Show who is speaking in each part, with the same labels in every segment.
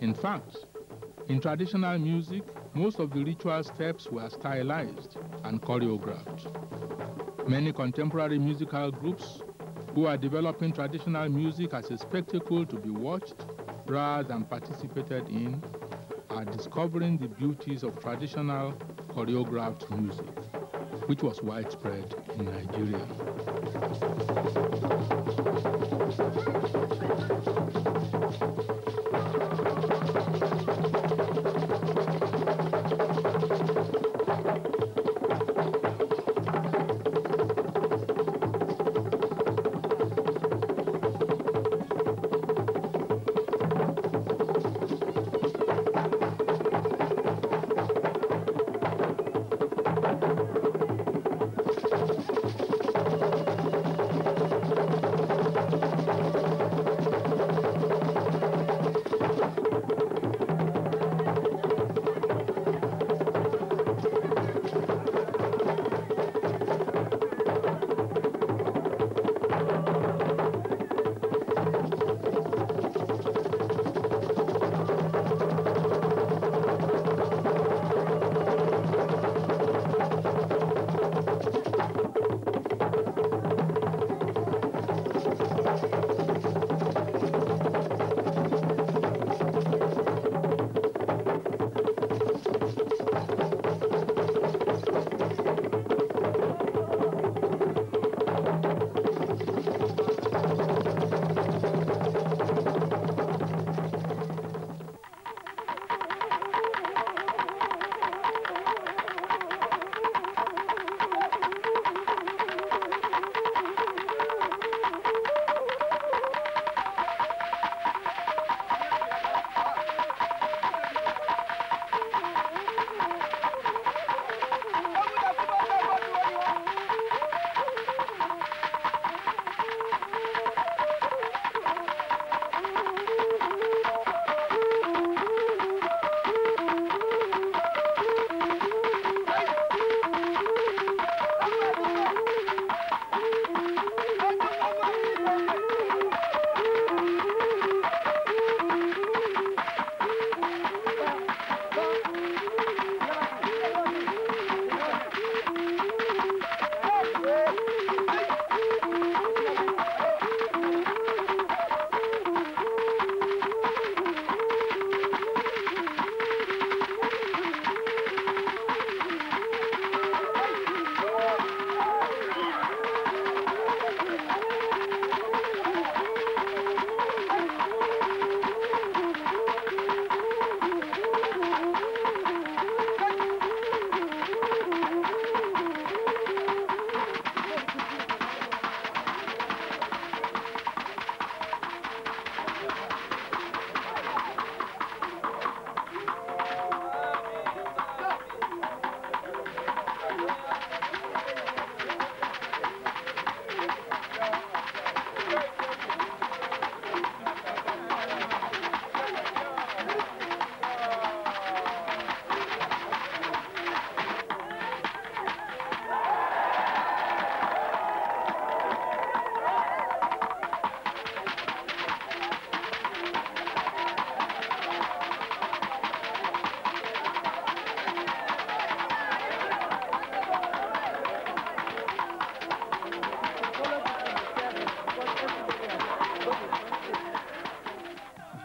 Speaker 1: In fact, in traditional music, most of the ritual steps were stylized and choreographed. Many contemporary musical groups who are developing traditional music as a spectacle to be watched rather than participated in are discovering the beauties of traditional choreographed music, which was widespread in Nigeria.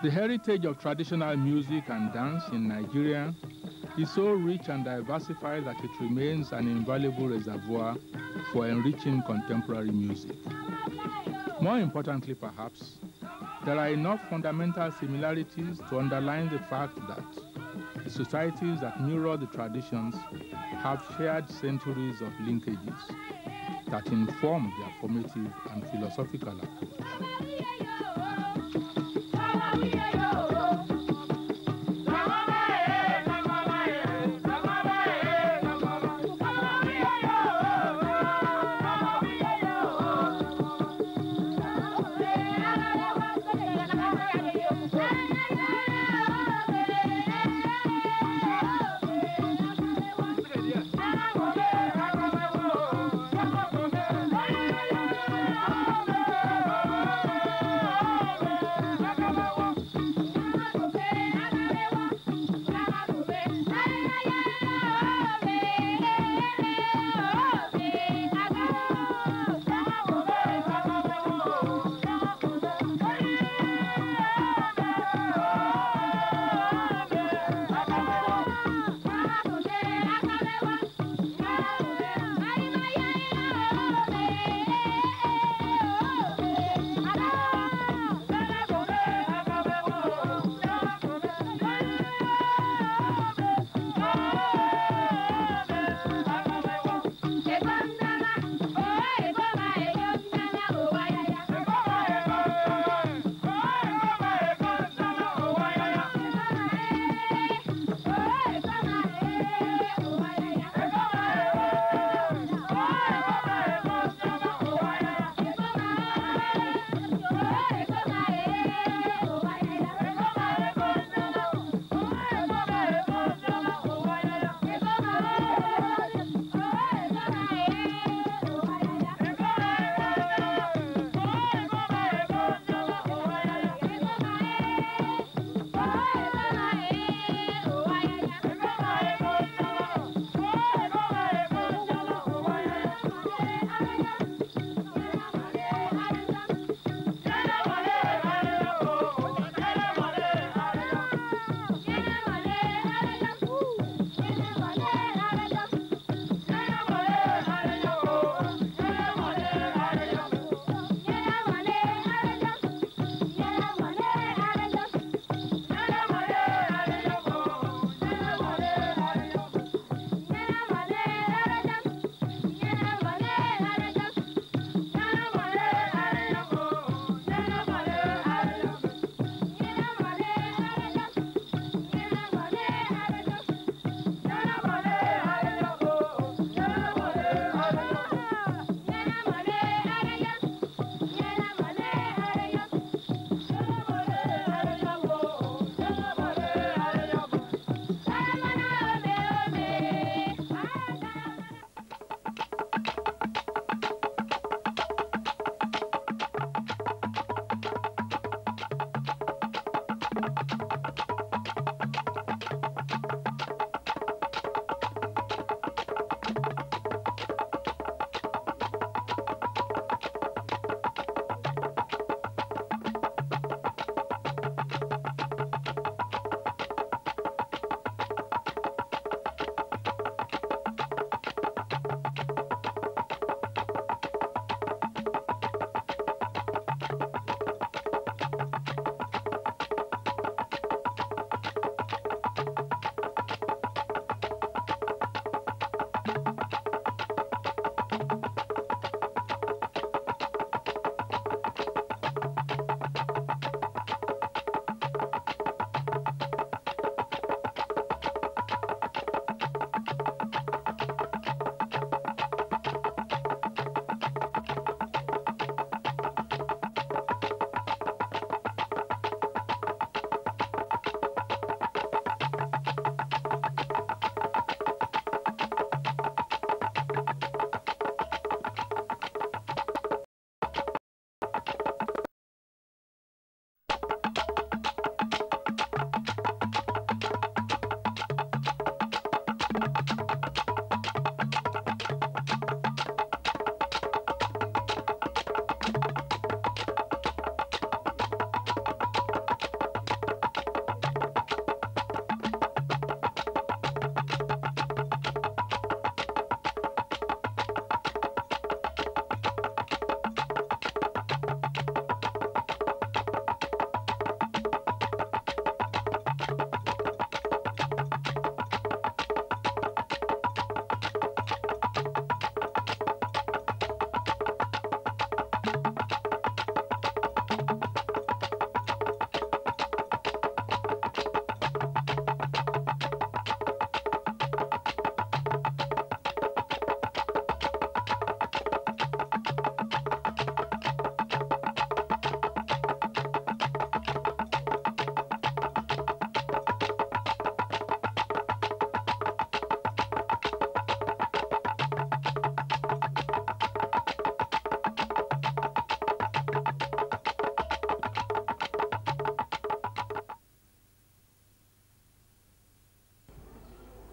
Speaker 1: The heritage of traditional music and dance in Nigeria is so rich and diversified that it remains an invaluable reservoir for enriching contemporary music. More importantly, perhaps, there are enough fundamental similarities to underline the fact that the societies that mirror the traditions have shared centuries of linkages that inform their formative and philosophical approach.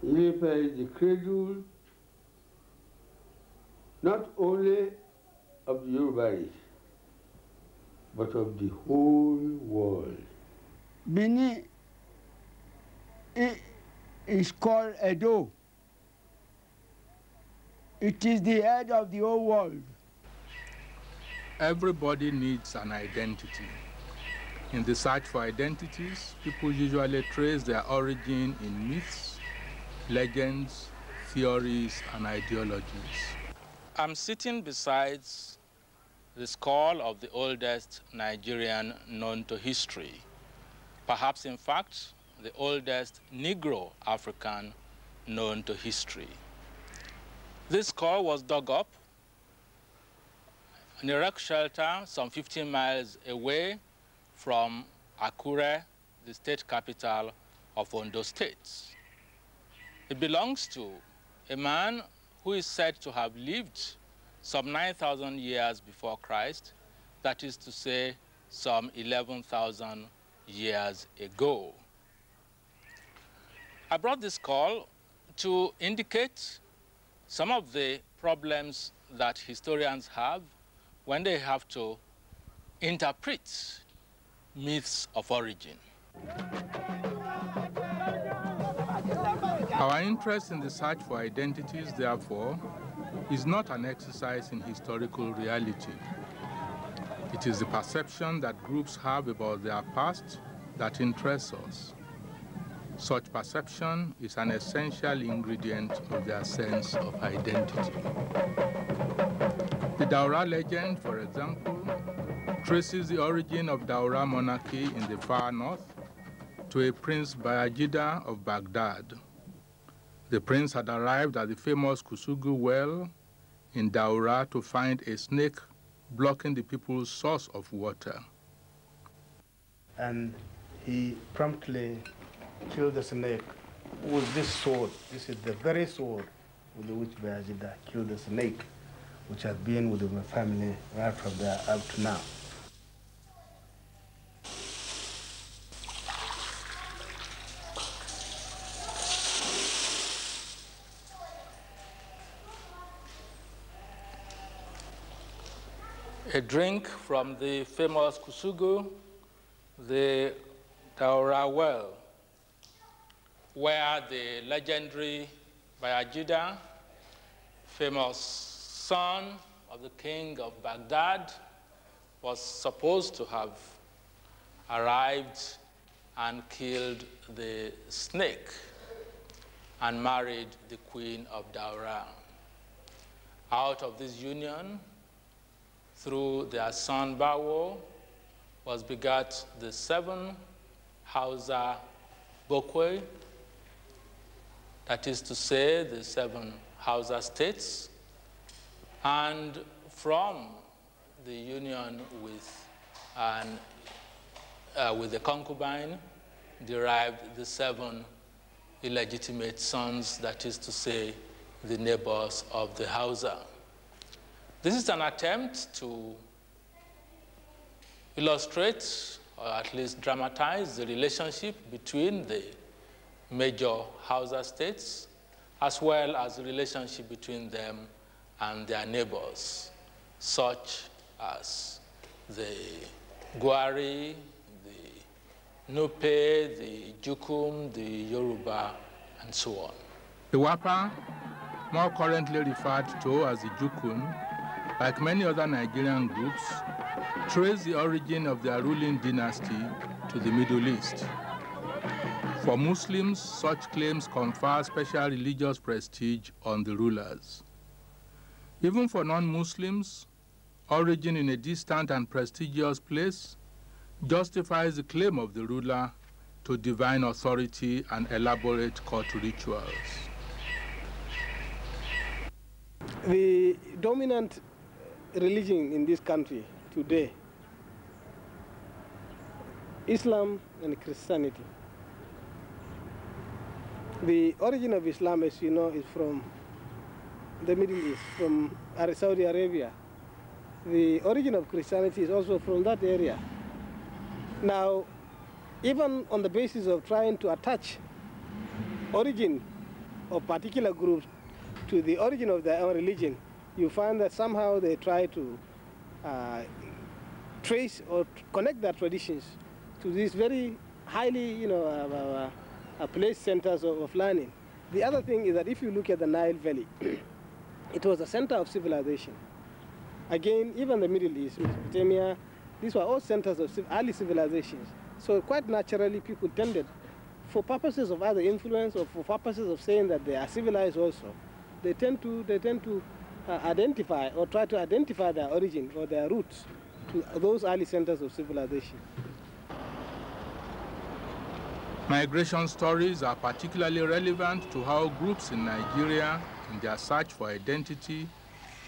Speaker 2: Ilefe is the cradle not only of the Yoruba race, but of the whole world.
Speaker 3: Benin is called Edo. It is the head of the whole world.
Speaker 1: Everybody needs an identity. In the search for identities, people usually trace their origin in myths, legends, theories, and ideologies. I'm sitting beside the skull of the oldest Nigerian known to history, perhaps in fact the oldest Negro African known to history. This skull was dug up in a rock shelter some 15 miles away from Akure, the state capital of Ondo State. It belongs to a man who is said to have lived some 9,000 years before Christ, that is to say, some 11,000 years ago. I brought this skull to indicate some of the problems that historians have when they have to interpret myths of origin. Our interest in the search for identities, therefore, is not an exercise in historical reality. It is the perception that groups have about their past that interests us. Such perception is an essential ingredient of their sense of identity. The Daura legend, for example, traces the origin of Daura monarchy in the far north to a Prince Bayajida of Baghdad. The prince had arrived at the famous Kusugu well in Daura to find a snake blocking the people's source of water.
Speaker 4: And he promptly killed the snake with this sword. This is the very sword with which Bayajida killed the snake, which has been with my family right from there up to now.
Speaker 1: A drink from the famous Kusugu, the Daura well, where the legendary Bayajida, famous son of the king of Baghdad, was supposed to have arrived and killed the snake and married the queen of Daura. Out of this union, through their son Bawo, was begot the 7 Hausa Bokwe, that is to say, the 7 Hausa states, and from the union with the concubine derived the 7 illegitimate sons, that is to say, the neighbors of the Hausa. This is an attempt to illustrate, or at least dramatize, the relationship between the major Hausa states, as well as the relationship between them and their neighbors, such as the Gwari, the Nupe, the Jukum, the Yoruba, and so on. The Wapa, more currently referred to as the Jukun, like many other Nigerian groups, trace the origin of their ruling dynasty to the Middle East. For Muslims, such claims confer special religious prestige on the rulers. Even for non-Muslims, origin in a distant and prestigious place justifies the claim of the ruler to divine authority and elaborate court rituals.
Speaker 5: The dominant religion in this country today, Islam and Christianity. The origin of Islam, as you know, is from the Middle East, from Saudi Arabia. The origin of Christianity is also from that area. Now, even on the basis of trying to attach origin of particular groups to the origin of their own religion, you find that somehow they try to trace or connect their traditions to these very highly, placed centers of learning. The other thing is that if you look at the Nile Valley, it was a center of civilization. Again, even the Middle East, Mesopotamia, these were all centers of early civilizations. So quite naturally, people tended, for purposes of either influence or for purposes of saying that they are civilized also, they tend to identify or try to identify their origin or their roots to those early centers of civilization.
Speaker 1: Migration stories are particularly relevant to how groups in Nigeria, in their search for identity,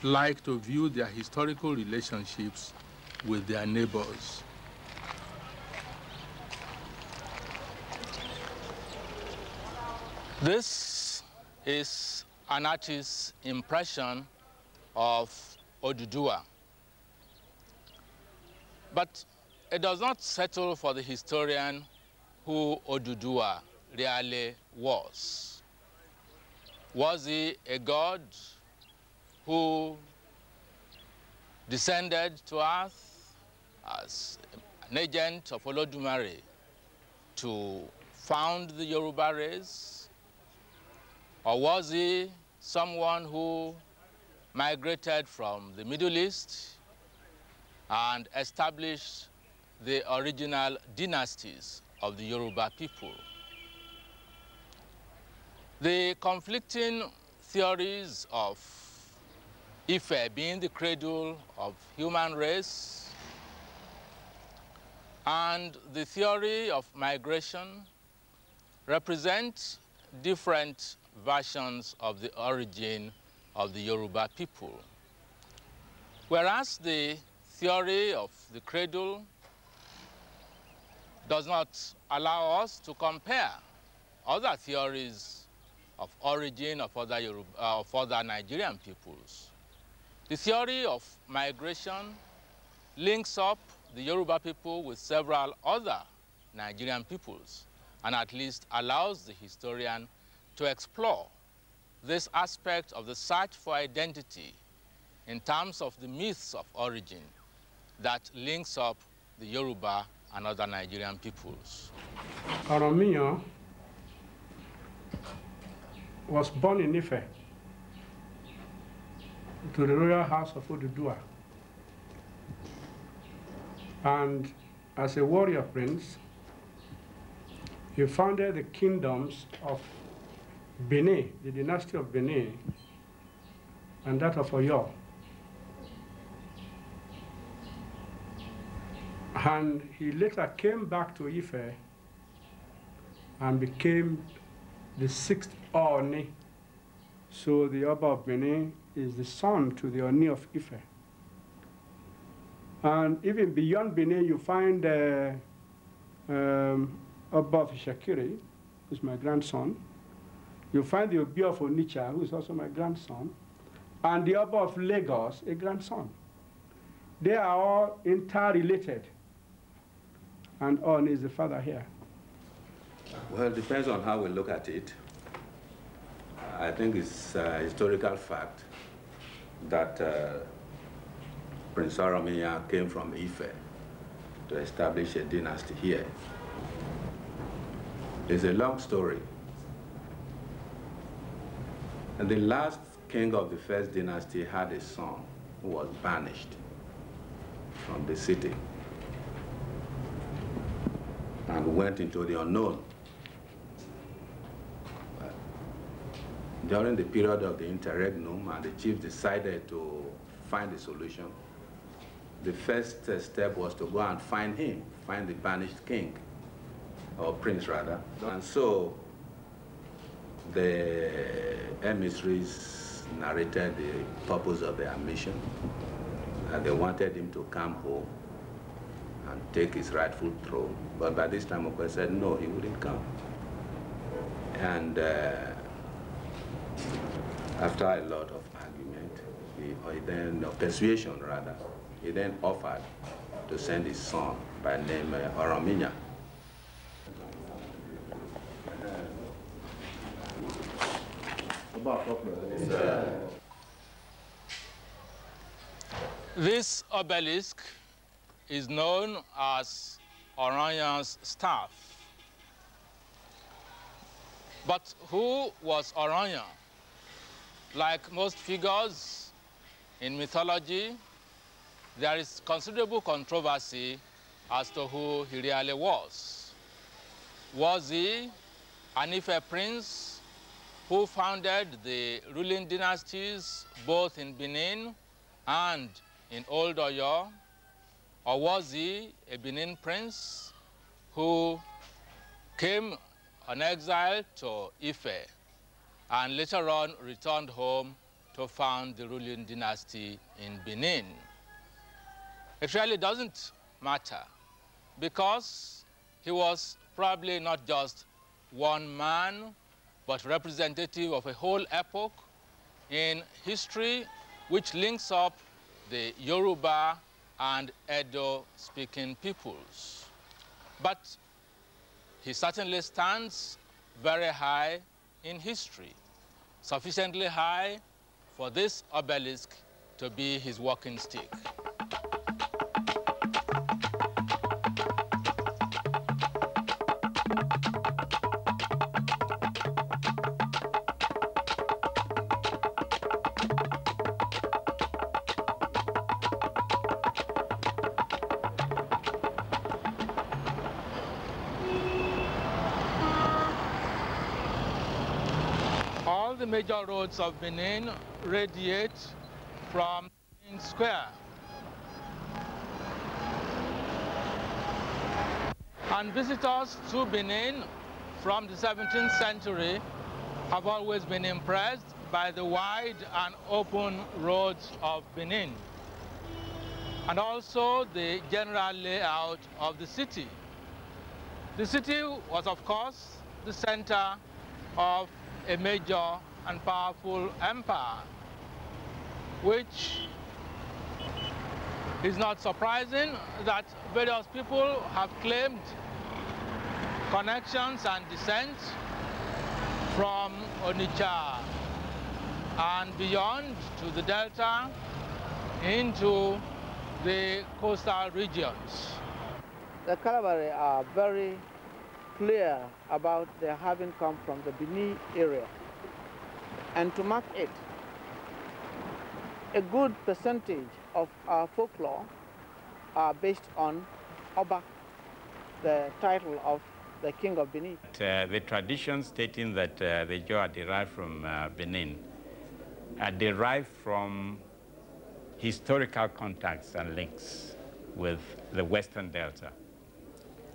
Speaker 1: like to view their historical relationships with their neighbors. This is an artist's impression of Oduduwa. But it does not settle for the historian who Oduduwa really was. Was he a god who descended to earth as an agent of Olodumare to found the Yoruba race? Or was he someone who migrated from the Middle East and established the original dynasties of the Yoruba people? The conflicting theories of Ife being the cradle of human race and the theory of migration represent different versions of the origin of the Yoruba people. Whereas the theory of the cradle does not allow us to compare other theories of origin of other Nigerian peoples. The theory of migration links up the Yoruba people with several other Nigerian peoples and at least allows the historian to explore this aspect of the search for identity in terms of the myths of origin that links up the Yoruba and other Nigerian peoples.
Speaker 6: Oranmiyan was born in Ife to the royal house of Oduduwa. And as a warrior prince, he founded the kingdoms of Benin, the dynasty of Benin, and that of Oyo. And he later came back to Ife and became the 6th Oni. So the Oba of Benin is the son to the Oni of Ife. And even beyond Benin, you find Oba of Shakiri, who's my grandson. You find the Obi of Onitsha, who is also my grandson, and the Oba of Lagos, a grandson. They are all interrelated, and On is the father here.
Speaker 7: Well, it depends on how we look at it. I think it's a historical fact that Prince Oranmiyan came from Ife to establish a dynasty here. It's a long story. And the last king of the first dynasty had a son who was banished from the city and went into the unknown. During the period of the interregnum, and the chief decided to find a solution, the first step was to go and find him, find the banished king, or prince rather. And so the emissaries narrated the purpose of their mission, and they wanted him to come home and take his rightful throne. But by this time, Okwe said no, he wouldn't come. And after a lot of argument, persuasion rather, he then offered to send his son by name Oranmiyan.
Speaker 1: This obelisk is known as Oranmiyan's staff. But who was Oranmiyan? Like most figures in mythology, there is considerable controversy as to who he really was. Was he an Ife prince who founded the ruling dynasties both in Benin and in Old Oyo? Or was he a Benin prince who came on exile to Ife and later on returned home to found the ruling dynasty in Benin? It really doesn't matter, because he was probably not just one man, but representative of a whole epoch in history which links up the Yoruba and Edo-speaking peoples. But he certainly stands very high in history, sufficiently high for this obelisk to be his walking stick. All the major roads of Benin radiate from Benin Square. And visitors to Benin from the 17th century have always been impressed by the wide and open roads of Benin, and also the general layout of the city. The city was, of course, the center of a major and powerful empire, which is not surprising that various people have claimed connections and descent from Onitsha and beyond to the delta into the coastal regions.
Speaker 8: The Kalabari are very clear about their having come from the Benin area. And to mark it, a good percentage of our folklore are based on Oba, the title of the king of Benin.
Speaker 9: The tradition stating that the Joe are derived from Benin are derived from historical contacts and links with the Western Delta.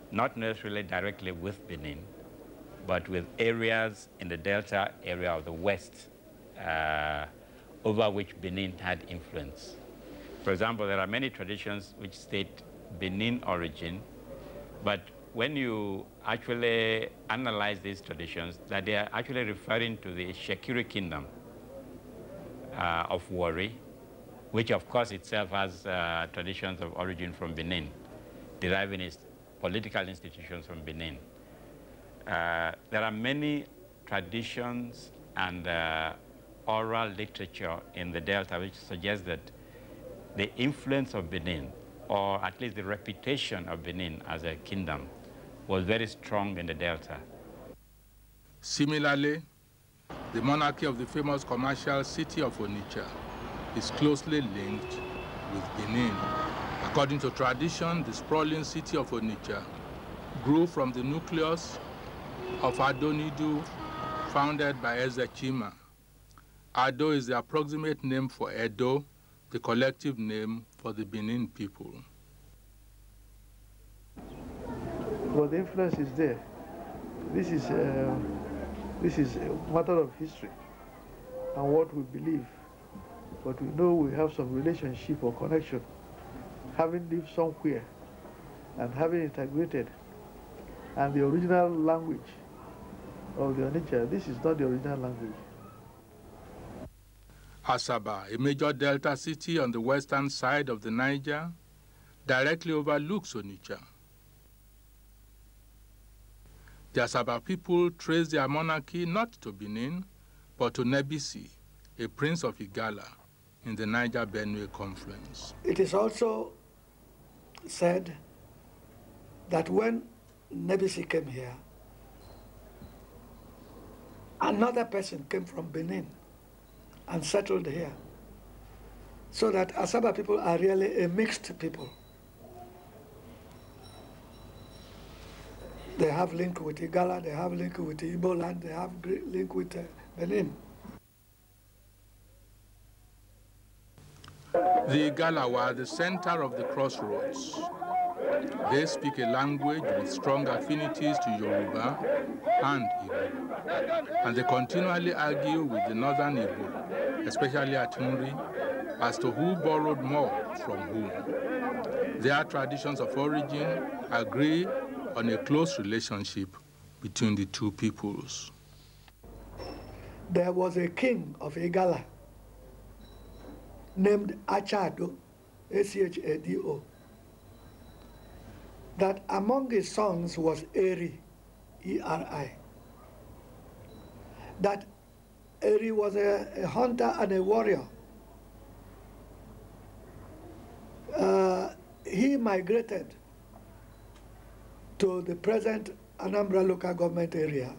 Speaker 9: Not necessarily directly with Benin, but with areas in the Delta area of the West over which Benin had influence. For example, there are many traditions which state Benin origin, but when you actually analyze these traditions, that they are actually referring to the Shekiri kingdom of Warri, which of course itself has traditions of origin from Benin, deriving its political institutions from Benin. There are many traditions and oral literature in the Delta which suggests that the influence of Benin, or at least the reputation of Benin as a kingdom, was very strong in the Delta.
Speaker 1: Similarly, the monarchy of the famous commercial city of Onitsha is closely linked with Benin. According to tradition, the sprawling city of Onitsha grew from the nucleus of Adonidu, founded by Eze Chima. Ado is the approximate name for Edo, the collective name for the Benin people.
Speaker 10: Well, the influence is there. This is a matter of history and what we believe. But we know we have some relationship or connection, having lived somewhere and having integrated. And the original language of the Onitsha, this is not the original language.
Speaker 1: Asaba, a major delta city on the western side of the Niger, directly overlooks Onitsha. The Asaba people trace their monarchy not to Benin, but to Nebisi, a prince of Igala in the Niger-Benue confluence.
Speaker 11: It is also said that when Nebisi came here, another person came from Benin and settled here. So that Asaba people are really a mixed people. They have link with Igala, they have link with Igbo land, they have link with Benin.
Speaker 1: The Igala were at the center of the crossroads. They speak a language with strong affinities to Yoruba and Igbo, and they continually argue with the northern Igbo, especially at Nri, as to who borrowed more from whom. Their traditions of origin agree on a close relationship between the two peoples.
Speaker 11: There was a king of Igala named Achado, Achado, that among his sons was Eri, E-R-I. That Eri was a hunter and a warrior. He migrated to the present Anambra local government area.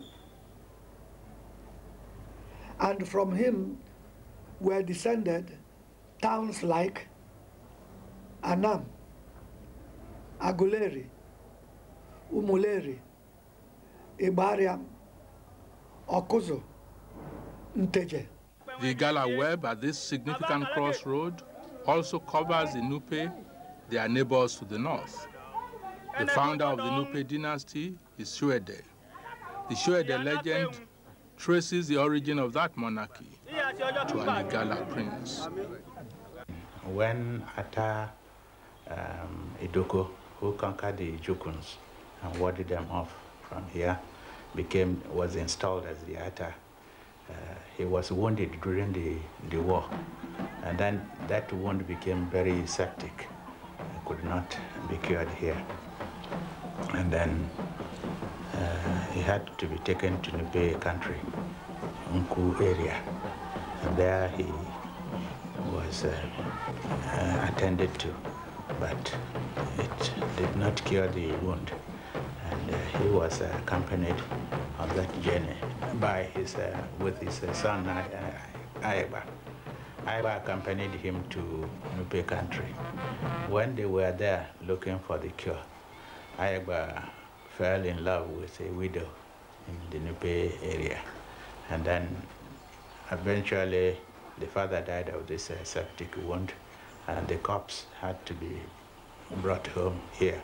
Speaker 11: And from him were descended towns like Anam, Aguleri, Umuleri, Ibariam, Okuzo, Nteje.
Speaker 1: The Igala web at this significant crossroad also covers the Nupe, their neighbors to the north. The founder of the Nupe dynasty is Suede. The Suede legend traces the origin of that monarchy to an Igala prince.
Speaker 12: When Ata Idoko, who conquered the Jukuns and warded them off from here, was installed as the Ata, he was wounded during the war, and then that wound became very septic. It could not be cured here. And then he had to be taken to Nupe country, Nku area. And there he was attended to, but it did not cure the wound. And he was accompanied on that journey by with his son Ayeba. Ayeba accompanied him to Nupe country. When they were there looking for the cure, Ayeba fell in love with a widow in the Nupe area. And then eventually the father died of this septic wound, and the corpse had to be brought home here.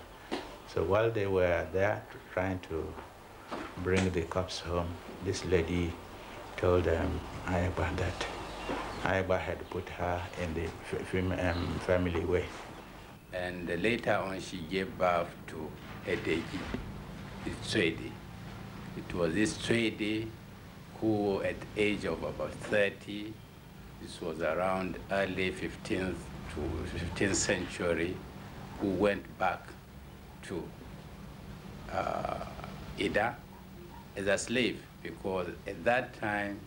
Speaker 12: So while they were there trying to bring the corpse home, this lady told Ayeba that Ayeba had put her in the family way.
Speaker 7: And later on, she gave birth to Edeji, Tswede. It was this Tswede who, at the age of about 30, this was around early 15th century, who went back to Ida as a slave, because at that time,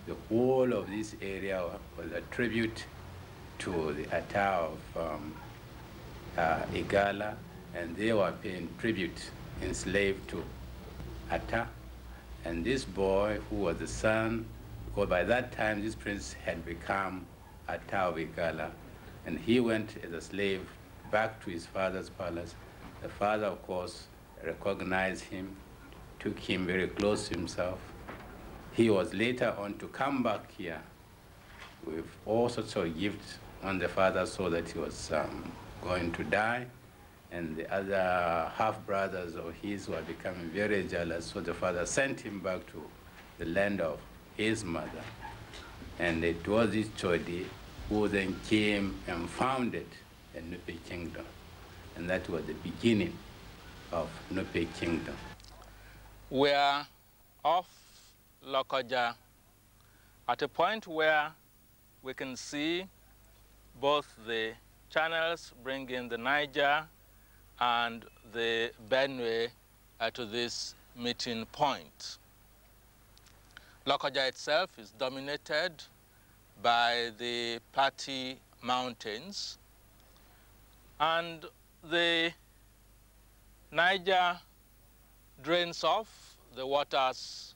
Speaker 7: the whole of this area was a tribute to the Ata of Igala, and they were paying tribute, enslaved to Ata. And this boy, who was the son, because by that time this prince had become Ata of Igala, and he went as a slave back to his father's palace. The father, of course, recognized him, took him very close to himself. He was later on to come back here with all sorts of gifts on the father, so that he was going to die. And the other half-brothers of his were becoming very jealous, so the father sent him back to the land of his mother. And it was this Chodi who then came and founded the Nupe kingdom. And that was the beginning of Nupe kingdom.
Speaker 1: We are off Lokoja at a point where we can see both the channels bringing the Niger and the Benue to this meeting point. Lokoja itself is dominated by the Plateau Mountains, and the Niger drains off the waters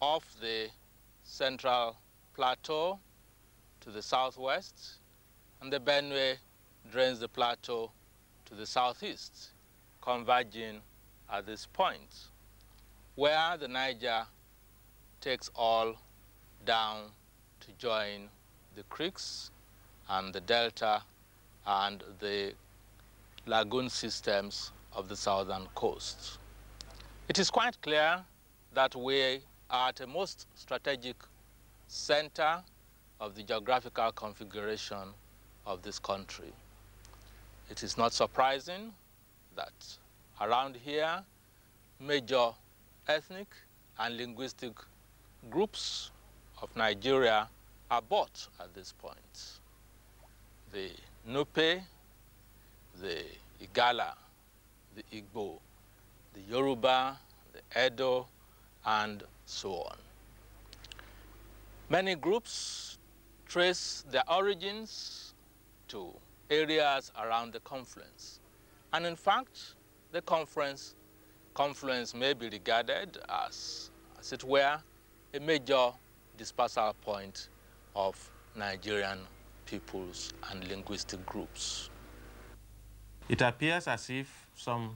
Speaker 1: of the central plateau to the southwest, and the Benue drains the plateau to the southeast, converging at this point, where the Niger takes all down to join the creeks and the delta and the lagoon systems of the southern coast. It is quite clear that we are at a most strategic center of the geographical configuration of this country. It is not surprising that around here, major ethnic and linguistic groups of Nigeria are bought at this point. The Nupe, the Igala, the Igbo, the Yoruba, the Edo, and so on. Many groups trace their origins to areas around the confluence. And in fact, the confluence may be regarded as it were, a major dispersal point of Nigerian peoples and linguistic groups.
Speaker 13: It appears as if some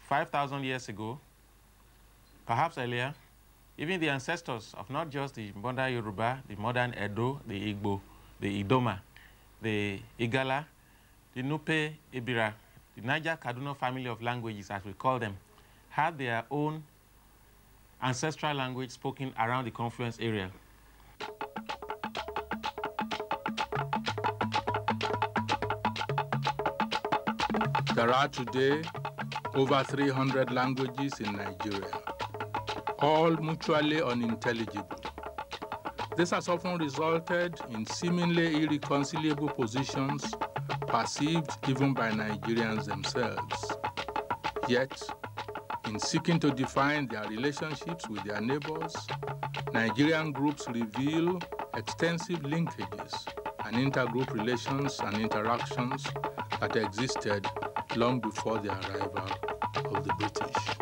Speaker 13: 5,000 years ago, perhaps earlier, even the ancestors of not just the modern Yoruba, the modern Edo, the Igbo, the Idoma, the Igala, the Nupe, Ibira, the Niger-Kaduna family of languages, as we call them, had their own ancestral language spoken around the confluence area.
Speaker 1: There are today over 300 languages in Nigeria, all mutually unintelligible. This has often resulted in seemingly irreconcilable positions perceived even by Nigerians themselves. Yet, in seeking to define their relationships with their neighbors, Nigerian groups reveal extensive linkages and intergroup relations and interactions that existed long before the arrival of the British.